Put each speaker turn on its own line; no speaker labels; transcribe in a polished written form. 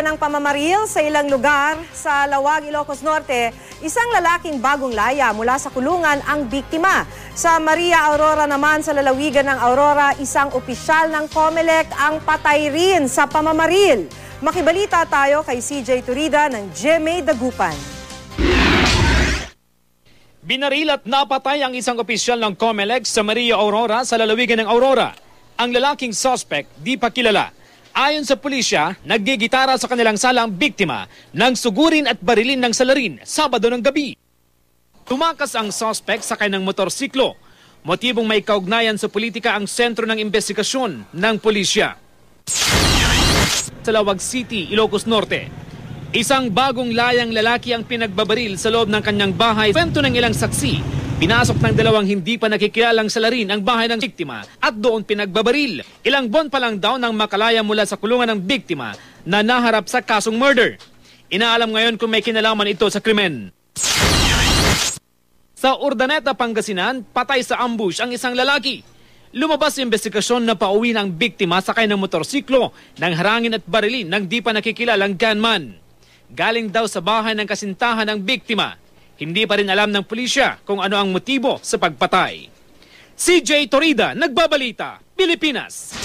ng pamamaril sa ilang lugar sa Lawag, Ilocos Norte, isang lalaking bagong laya mula sa kulungan ang biktima. Sa Maria Aurora naman sa lalawigan ng Aurora, isang opisyal ng COMELEC ang patay rin sa pamamaril. Makibalita tayo kay CJ Turida ng GMA Dagupan.
Binaril at napatay ang isang opisyal ng COMELEC sa Maria Aurora sa lalawigan ng Aurora. Ang lalaking suspect di pa kilala. Ayon sa pulisya, naggigitara sa kanilang sala ang biktima nang sugurin at barilin ng salarin Sabado ng gabi. Tumakas ang suspect sa kanyang motorsiklo. Motibong may kaugnayan sa politika ang sentro ng investigasyon ng pulisya. Sa Lawag City, Ilocos Norte, isang bagong layang lalaki ang pinagbabaril sa loob ng kanyang bahay. Kwento ng ilang saksi, pinasok ng dalawang hindi pa nakikilalang salarin ang bahay ng biktima at doon pinagbabaril. Ilang buwan pa lang daw nang makalaya mula sa kulungan ng biktima na naharap sa kasong murder. Inaalam ngayon kung may kinalaman ito sa krimen. Sa Urdaneta, Pangasinan, patay sa ambush ang isang lalaki. Lumabas sa investigasyon na pauwi ng biktima sakay ng motorsiklo nang harangin at barilin ng di pa nakikilalang gunman. Galing daw sa bahay ng kasintahan ng biktima. Hindi pa rin alam ng pulisya kung ano ang motibo sa pagpatay. CJ Torida, Nagbabalita, Pilipinas.